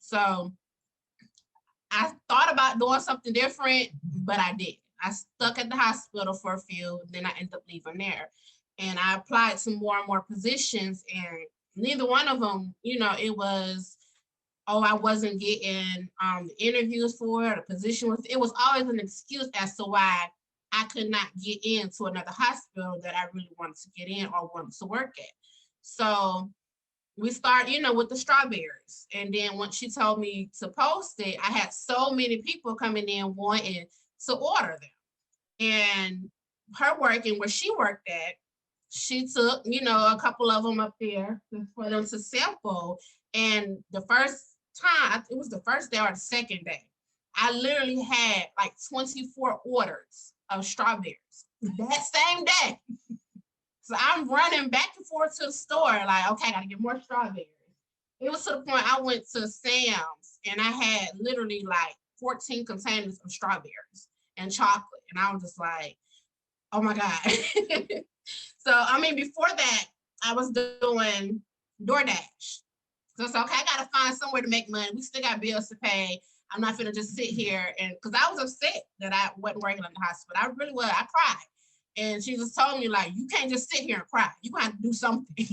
So I thought about doing something different, but I didn't. I stuck at the hospital for a few, then I ended up leaving there. And I applied to more and more positions, and neither one of them, it was, oh, I wasn't getting interviews for it, a position with it was always an excuse as to why I could not get into another hospital that I really wanted to get in or wanted to work at. So we start, with the strawberries. And then once she told me to post it, I had so many people coming in wanting to order them. And her working where she worked at, she took, a couple of them up there for them to sample. And the first time, it was the first day or the second day, I literally had like 24 orders of strawberries that same day. So I'm running back and forth to the store, like, okay, I gotta get more strawberries. It was to the point I went to Sam's and I had literally like 14 containers of strawberries and chocolate. And I was just like, oh my God. So, before that, I was doing DoorDash. So it's okay, I gotta find somewhere to make money. We still got bills to pay. I'm not gonna just sit here because I was upset that I wasn't working in the hospital. I really was. I cried. And she just told me, like, you can't just sit here and cry. You gonna have to do something.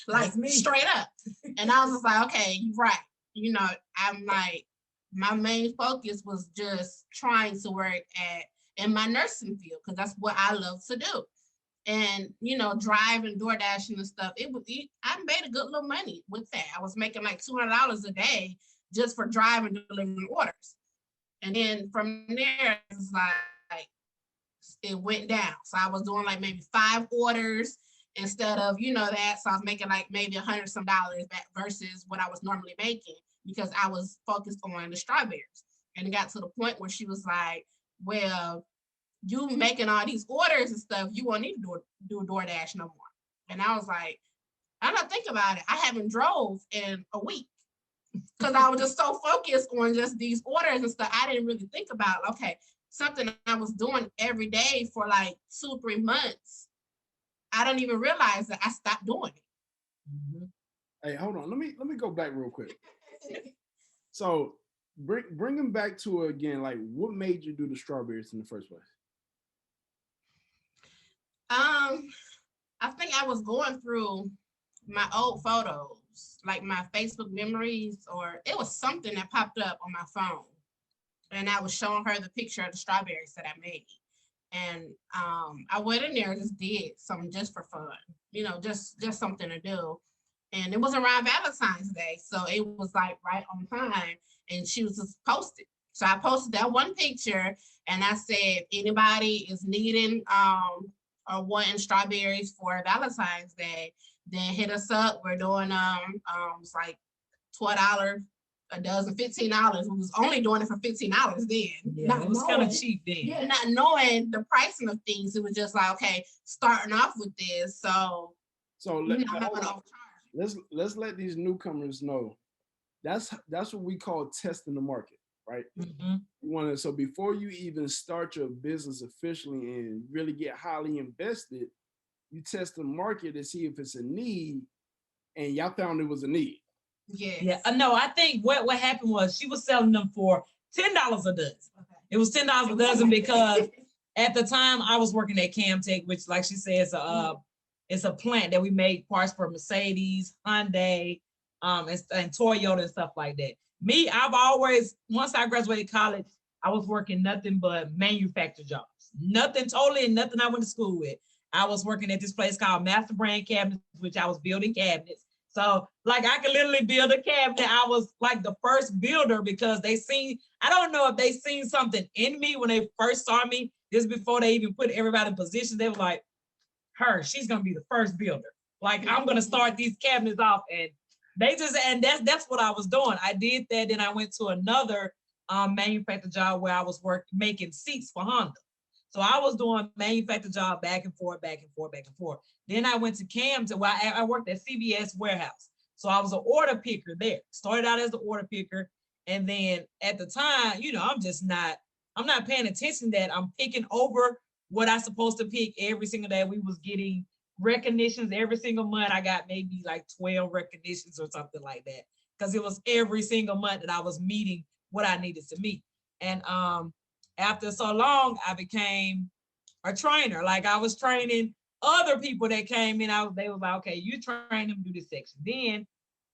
Like, straight up. And I was just like, okay, you're right. I'm like, my main focus was just trying to work in my nursing field because that's what I love to do. And, driving, door dashing and stuff, I made a good little money with that. I was making like $200 a day just for driving, delivering orders. And then from there, it's like, it went down. So I was doing like maybe 5 orders instead of, that. So I was making like maybe $100 some back versus what I was normally making because I was focused on the strawberries. And it got to the point where she was like, well, you making all these orders and stuff, you won't need to do a DoorDash no more. And I was like, I'm not thinking about it. I haven't drove in a week because I was just so focused on just these orders and stuff. I didn't really think about, okay, something I was doing every day for like 2 or 3 months. I didn't even realize that I stopped doing it. Mm-hmm. Hey, hold on. Let me go back real quick. So bring them back to it again. Like, what made you do the strawberries in the first place? I think I was going through my old photos, like my Facebook memories, or it was something that popped up on my phone. And I was showing her the picture of the strawberries that I made. And I went in there and just did something just for fun, just something to do. And it was around Valentine's Day. So it was like right on time. And she was just posted. So I posted that one picture and I said, if anybody is needing or wanting strawberries for Valentine's Day, then hit us up. We're doing it's like $12 a dozen, $15. We was only doing it for $15 then. Yeah, it was kind of cheap then. Yeah, not knowing the pricing of things. It was just like, okay, starting off with this. So let's let these newcomers know that's what we call testing the market, right? Mm-hmm. You want to, so before you even start your business officially and really get highly invested, you test the market to see if it's a need, and y'all found it was a need. Yes. Yeah. No, I think what happened was she was selling them for $10 a dozen. Okay. It was $10 a dozen because at the time I was working at Camtech, which, like she said, it's a plant that we make parts for Mercedes, Hyundai, and Toyota and stuff like that. Me, I've always, once I graduated college, I was working nothing but manufacturer jobs. Nothing I went to school with. I was working at this place called Master Brand Cabinets, which I was building cabinets. So like I could literally build a cabinet. I was like the first builder because I don't know if they seen something in me when they first saw me, just before they even put everybody in position. They were like, she's gonna be the first builder. Like, I'm gonna start these cabinets off. And that's what I was doing. I did that. Then I went to another manufacturer job where I was making seats for Honda. So I was doing manufacturer job back and forth. Then I went to Camden where I worked at CVS warehouse. So I was an order picker there. Started out as the order picker. And then at the time, I'm not paying attention that I'm picking over what I'm supposed to pick every single day. We was getting recognitions every single month. I got maybe like 12 recognitions or something like that. because it was every single month that I was meeting what I needed to meet. And after so long, I became a trainer. Like I was training other people that came in. They was like, okay, you train them to do this section. Then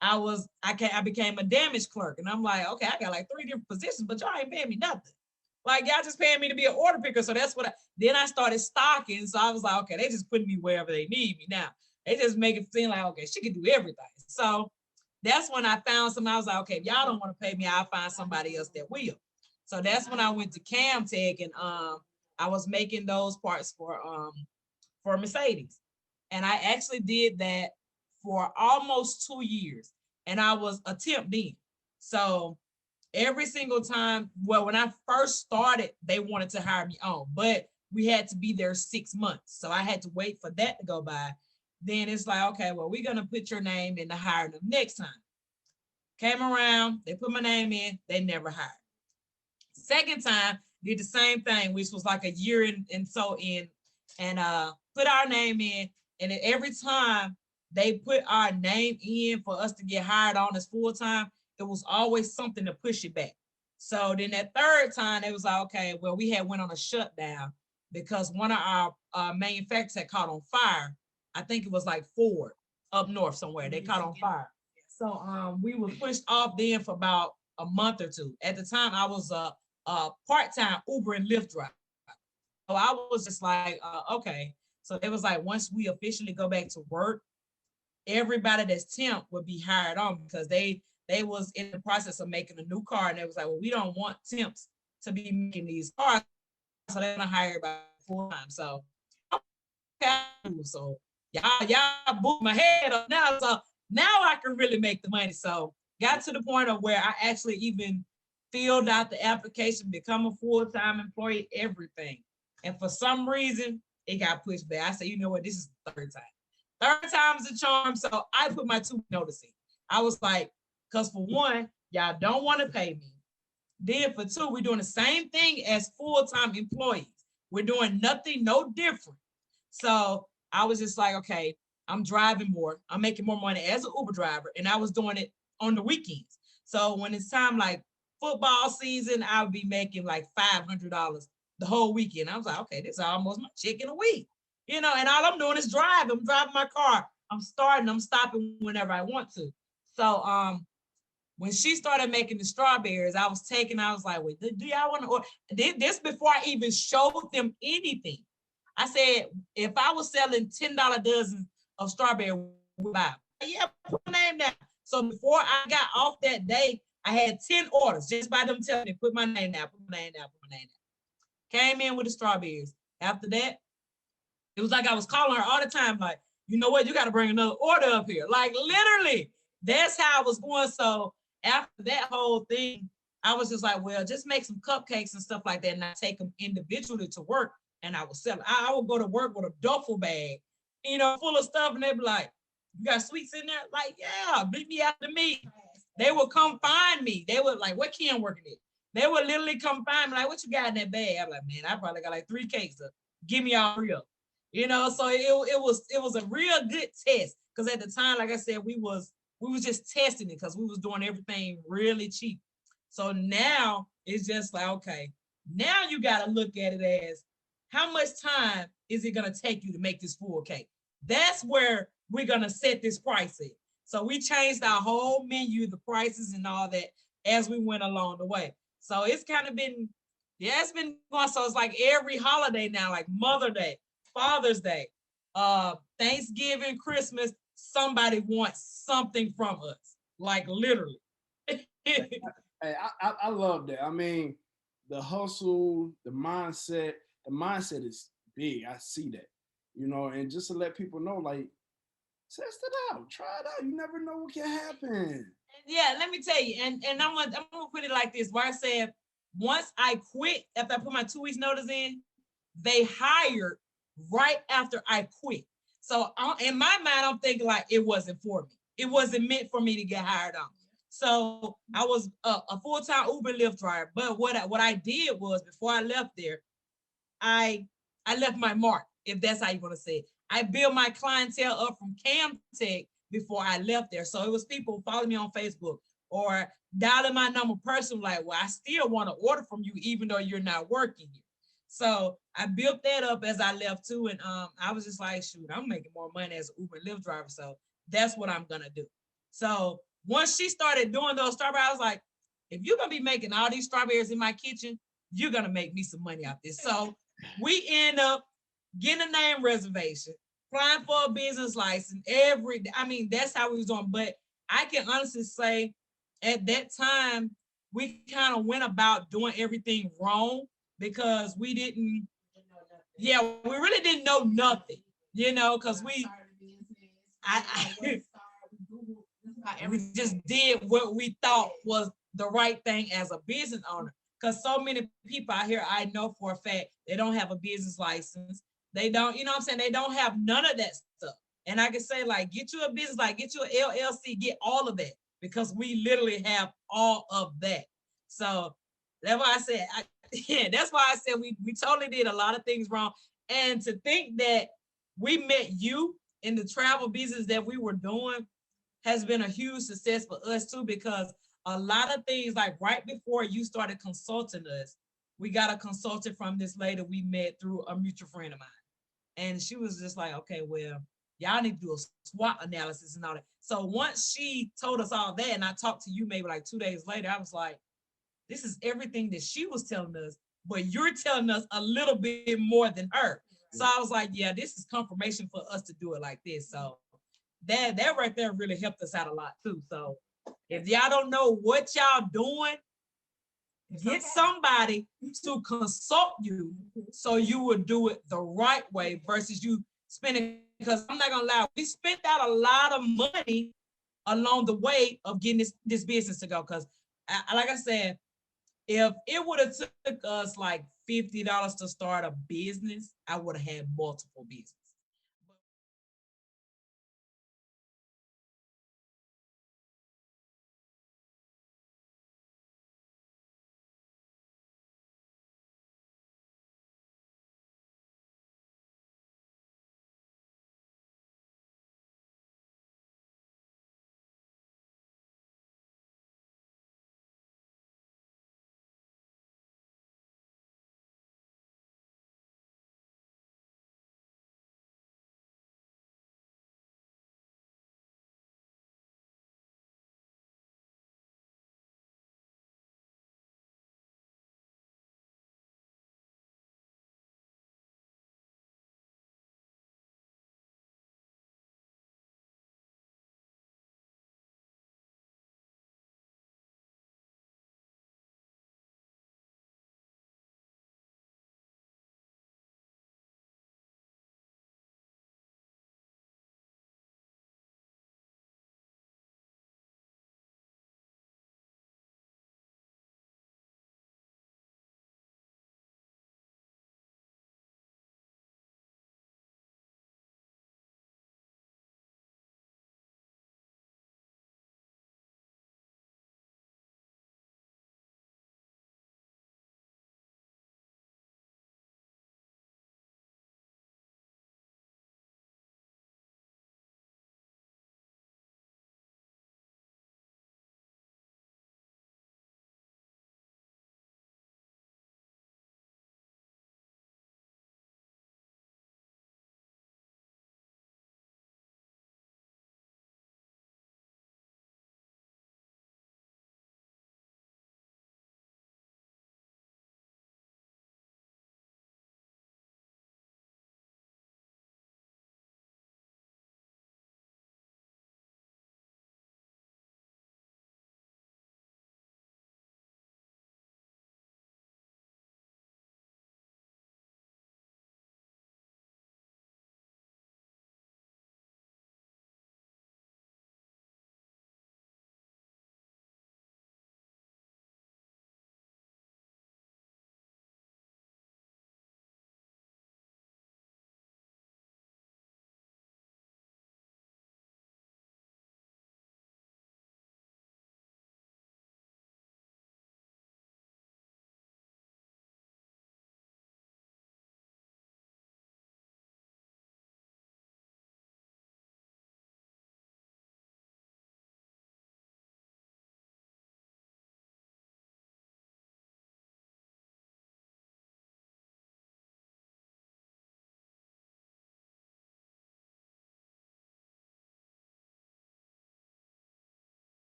I became a damage clerk, and I'm like, okay, I got like 3 different positions, but y'all ain't paying me nothing. Like y'all just paying me to be an order picker. So that's what then I started stocking. So I was like, okay, they just putting me wherever they need me now. They just make it seem like, okay, she can do everything. So that's when I found something. I was like, okay, if y'all don't want to pay me, I'll find somebody else that will. So that's when I went to Camtech, and I was making those parts for Mercedes. And I actually did that for almost 2 years. And I was a temp then. So every single time, well, when I first started, they wanted to hire me on, but we had to be there 6 months. So I had to wait for that to go by. Then it's like, okay, well, we're going to put your name in to hire them next time. Came around, they put my name in, they never hired. Second time, did the same thing, which was like a year and so in, and put our name in. And then every time they put our name in for us to get hired on as full-time, it was always something to push it back. So then that third time, it was like, okay, well, we had went on a shutdown because one of our manufacturers had caught on fire. I think it was like Ford up north somewhere. They caught on fire. So we were pushed off then for about a month or two. At the time, I was a part-time Uber and Lyft driver. So I was just like, okay. So it was like, once we officially go back to work, everybody that's temp would be hired on because they was in the process of making a new car, and it was like, well, we don't want temps to be making these cars, so they're gonna hire about full time. So y'all boot my head up now. So now I can really make the money. So got to the point of where I actually even filled out the application, become a full-time employee, everything. And for some reason, it got pushed back. I said, you know what, this is the third time. Third time's a charm. So I put my 2 notice in. I was like, because for one, y'all don't want to pay me. Then for 2, we're doing the same thing as full-time employees. We're doing nothing, no different. So I was just like, okay, I'm driving more. I'm making more money as an Uber driver, and I was doing it on the weekends. So when it's time like football season, I would be making like $500 the whole weekend. I was like, okay, this is almost my check in a week, and all I'm doing is driving. I'm driving my car. I'm starting, I'm stopping whenever I want to. So when she started making the strawberries, I was like, wait, do y'all want to order? This before I even showed them anything. I said, if I was selling $10 dozens of strawberry, yeah, put my name down. So before I got off that day, I had 10 orders just by them telling me, put my name down, put my name down, put my name down. Came in with the strawberries. After that, it was like I was calling her all the time, like, you know what, you got to bring another order up here. Like literally, that's how I was going. So after that whole thing, I was just like, well, just make some cupcakes and stuff like that, and I take them individually to work, and I would sell it. I would go to work with a duffel bag, full of stuff, and they'd be like, you got sweets in there? Like, yeah, meet me after me. They would come find me. They would like, what Ken working at? They would literally come find me, like, what you got in that bag? I'm like, man, I probably got like 3 cakes. Give me all 3 of them. So it was a real good test. Because at the time, like I said, we was just testing it because we was doing everything really cheap. So now it's just like, okay, now you got to look at it as how much time is it going to take you to make this full cake? That's where we're going to set this price in. So we changed our whole menu, the prices and all that as we went along the way. So it's kind of been, it's been going. So it's like every holiday now, like Mother's Day, Father's Day, Thanksgiving, Christmas, somebody wants something from us, like literally. Hey, I love that. I mean, the hustle, the mindset is big. I see that, and just to let people know, like, test it out, try it out. You never know what can happen. Yeah, let me tell you, and I'm gonna put it like this, where I said, once I quit, after I put my 2 weeks notice in, they hired right after I quit. So in my mind, I'm thinking like it wasn't for me. It wasn't meant for me to get hired on. So I was a full-time Uber and Lyft driver. But what I did was, before I left there, I left my mark, if that's how you want to say it. I built my clientele up from Camtech before I left there. So it was people following me on Facebook or dialing my number personally, like, well, I still want to order from you, even though you're not working here. So I built that up as I left too. And I was just like, shoot, I'm making more money as an Uber and Lyft driver. So that's what I'm gonna do. So once she started doing those strawberries, I was like, if you're gonna be making all these strawberries in my kitchen, you're gonna make me some money off this. So we end up getting a name reservation, applying for a business license that's how we was doing. But I can honestly say at that time, we kind of went about doing everything wrong because we didn't, we really didn't know nothing, because we just did what we thought was the right thing as a business owner. Because so many people out here, I know for a fact, they don't have a business license. They don't, what I'm saying? They don't have none of that stuff. And I can say, like, get you a business, like, get you an LLC, get all of that, because we literally have all of that. So that's why I said, that's why I said we totally did a lot of things wrong. And to think that we met you in the travel business that we were doing has been a huge success for us too, because a lot of things, like right before you started consulting us, we got a consultant from this lady we met through a mutual friend of mine. And she was just like, okay, well, y'all need to do a SWOT analysis and all that. So once she told us all that, and I talked to you maybe like 2 days later, I was like, this is everything that she was telling us, but you're telling us a little bit more than her. So I was like, yeah, this is confirmation for us to do it like this. So that right there really helped us out a lot too. So if y'all don't know what y'all doing, get somebody to consult you so you would do it the right way versus you spending, because I'm not gonna lie, we spent out a lot of money along the way of getting this business to go. Because like I said, if it would have took us like $50 to start a business, I would have had multiple businesses.